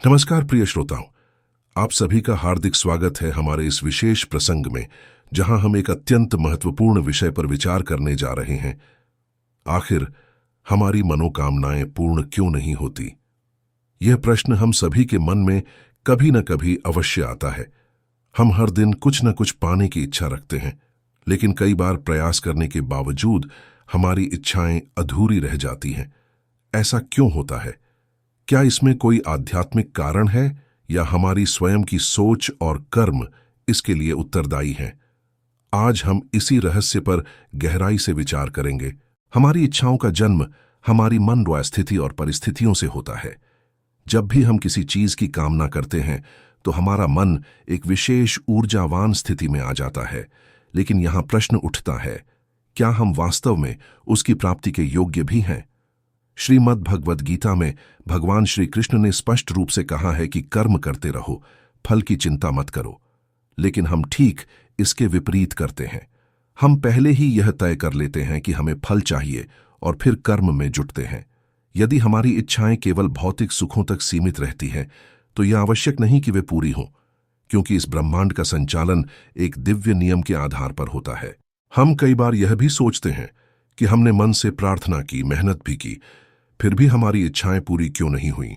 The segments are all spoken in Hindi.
नमस्कार प्रिय श्रोताओं, आप सभी का हार्दिक स्वागत है हमारे इस विशेष प्रसंग में, जहां हम एक अत्यंत महत्वपूर्ण विषय पर विचार करने जा रहे हैं। आखिर हमारी मनोकामनाएं पूर्ण क्यों नहीं होती? यह प्रश्न हम सभी के मन में कभी न कभी अवश्य आता है। हम हर दिन कुछ न कुछ पाने की इच्छा रखते हैं, लेकिन कई बार प्रयास करने के बावजूद हमारी इच्छाएं अधूरी रह जाती हैं। ऐसा क्यों होता है? क्या इसमें कोई आध्यात्मिक कारण है या हमारी स्वयं की सोच और कर्म इसके लिए उत्तरदायी हैं? आज हम इसी रहस्य पर गहराई से विचार करेंगे। हमारी इच्छाओं का जन्म हमारी मनोवैज्ञानिक स्थिति और परिस्थितियों से होता है। जब भी हम किसी चीज की कामना करते हैं तो हमारा मन एक विशेष ऊर्जावान स्थिति में आ जाता है। लेकिन यहां प्रश्न उठता है, क्या हम वास्तव में उसकी प्राप्ति के योग्य भी हैं? श्रीमद् भगवद गीता में भगवान श्री कृष्ण ने स्पष्ट रूप से कहा है कि कर्म करते रहो, फल की चिंता मत करो। लेकिन हम ठीक इसके विपरीत करते हैं। हम पहले ही यह तय कर लेते हैं कि हमें फल चाहिए और फिर कर्म में जुटते हैं। यदि हमारी इच्छाएं केवल भौतिक सुखों तक सीमित रहती हैं, तो यह आवश्यक नहीं कि वे पूरी हों, क्योंकि इस ब्रह्मांड का संचालन एक दिव्य नियम के आधार पर होता है। हम कई बार यह भी सोचते हैं कि हमने मन से प्रार्थना की, मेहनत भी की, फिर भी हमारी इच्छाएं पूरी क्यों नहीं हुई।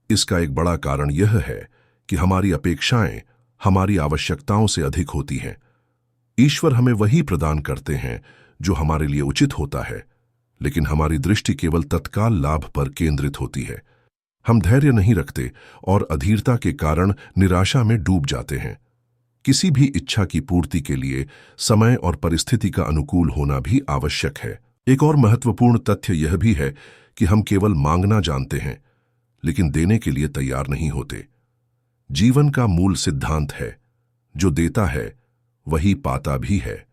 इसका एक बड़ा कारण यह है कि हमारी अपेक्षाएं हमारी आवश्यकताओं से अधिक होती हैं। ईश्वर हमें वही प्रदान करते हैं जो हमारे लिए उचित होता है, लेकिन हमारी दृष्टि केवल तत्काल लाभ पर केंद्रित होती है। हम धैर्य नहीं रखते और अधीरता के कारण निराशा में डूब जाते हैं। किसी भी इच्छा की पूर्ति के लिए समय और परिस्थिति का अनुकूल होना भी आवश्यक है। एक और महत्वपूर्ण तथ्य यह भी है कि हम केवल मांगना जानते हैं, लेकिन देने के लिए तैयार नहीं होते। जीवन का मूल सिद्धांत है, जो देता है वही पाता भी है।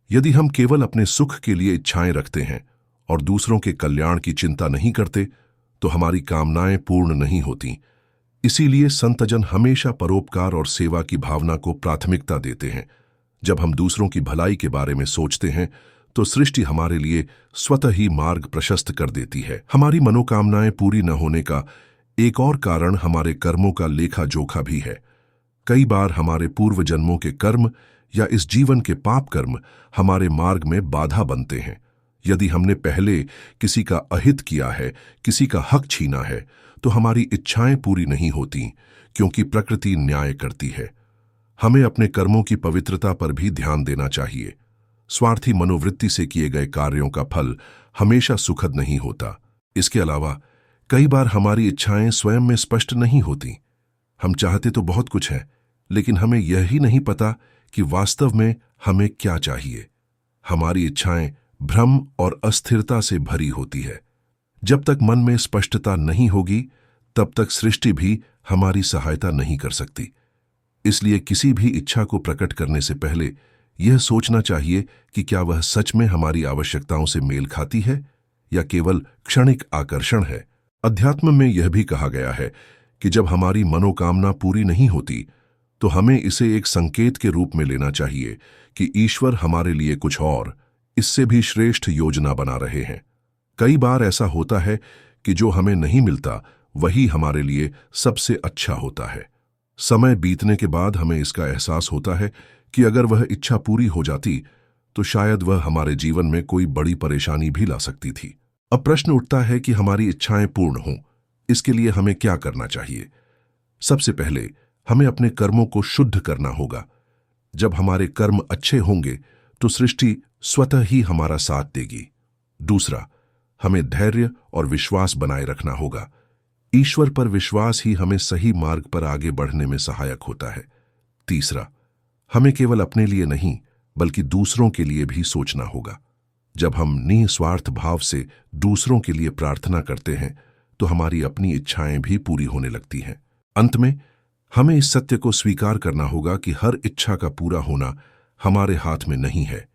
यदि हम केवल अपने सुख के लिए इच्छाएं रखते हैं और दूसरों के कल्याण की चिंता नहीं करते, तो हमारी कामनाएं पूर्ण नहीं होती। इसीलिए संतजन हमेशा परोपकार और सेवा की भावना को प्राथमिकता देते हैं। जब हम दूसरों की भलाई के बारे में सोचते हैं, तो सृष्टि हमारे लिए स्वतः ही मार्ग प्रशस्त कर देती है। हमारी मनोकामनाएं पूरी न होने का एक और कारण हमारे कर्मों का लेखा जोखा भी है। कई बार हमारे पूर्व जन्मों के कर्म या इस जीवन के पाप कर्म हमारे मार्ग में बाधा बनते हैं। यदि हमने पहले किसी का अहित किया है, किसी का हक छीना है, तो हमारी इच्छाएं पूरी नहीं होती, क्योंकि प्रकृति न्याय करती है। हमें अपने कर्मों की पवित्रता पर भी ध्यान देना चाहिए। स्वार्थी मनोवृत्ति से किए गए कार्यों का फल हमेशा सुखद नहीं होता। इसके अलावा कई बार हमारी इच्छाएं स्वयं में स्पष्ट नहीं होती। हम चाहते तो बहुत कुछ है, लेकिन हमें यह ही नहीं पता कि वास्तव में हमें क्या चाहिए। हमारी इच्छाएं भ्रम और अस्थिरता से भरी होती है। जब तक मन में स्पष्टता नहीं होगी, तब तक सृष्टि भी हमारी सहायता नहीं कर सकती। इसलिए किसी भी इच्छा को प्रकट करने से पहले यह सोचना चाहिए कि क्या वह सच में हमारी आवश्यकताओं से मेल खाती है या केवल क्षणिक आकर्षण है। अध्यात्म में यह भी कहा गया है कि जब हमारी मनोकामना पूरी नहीं होती, तो हमें इसे एक संकेत के रूप में लेना चाहिए कि ईश्वर हमारे लिए कुछ और, इससे भी श्रेष्ठ योजना बना रहे हैं। कई बार ऐसा होता है कि जो हमें नहीं मिलता वही हमारे लिए सबसे अच्छा होता है। समय बीतने के बाद हमें इसका एहसास होता है कि अगर वह इच्छा पूरी हो जाती, तो शायद वह हमारे जीवन में कोई बड़ी परेशानी भी ला सकती थी। अब प्रश्न उठता है कि हमारी इच्छाएं पूर्ण हों, इसके लिए हमें क्या करना चाहिए? सबसे पहले हमें अपने कर्मों को शुद्ध करना होगा। जब हमारे कर्म अच्छे होंगे, तो सृष्टि स्वतः ही हमारा साथ देगी। दूसरा, हमें धैर्य और विश्वास बनाए रखना होगा। ईश्वर पर विश्वास ही हमें सही मार्ग पर आगे बढ़ने में सहायक होता है। तीसरा, हमें केवल अपने लिए नहीं, बल्कि दूसरों के लिए भी सोचना होगा। जब हम निस्वार्थ भाव से दूसरों के लिए प्रार्थना करते हैं, तो हमारी अपनी इच्छाएं भी पूरी होने लगती हैं। अंत में हमें इस सत्य को स्वीकार करना होगा कि हर इच्छा का पूरा होना हमारे हाथ में नहीं है।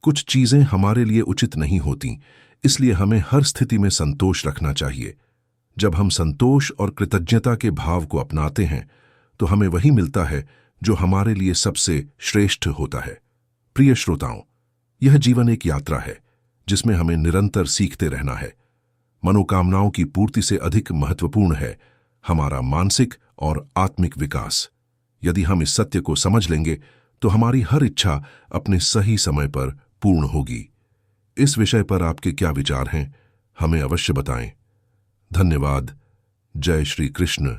कुछ चीजें हमारे लिए उचित नहीं होती, इसलिए हमें हर स्थिति में संतोष रखना चाहिए। जब हम संतोष और कृतज्ञता के भाव को अपनाते हैं, तो हमें वही मिलता है जो हमारे लिए सबसे श्रेष्ठ होता है। प्रिय श्रोताओं, यह जीवन एक यात्रा है जिसमें हमें निरंतर सीखते रहना है। मनोकामनाओं की पूर्ति से अधिक महत्वपूर्ण है हमारा मानसिक और आत्मिक विकास। यदि हम इस सत्य को समझ लेंगे तो हमारी हर इच्छा अपने सही समय पर पूर्ण होगी। इस विषय पर आपके क्या विचार हैं, हमें अवश्य बताएं। धन्यवाद। जय श्री कृष्ण।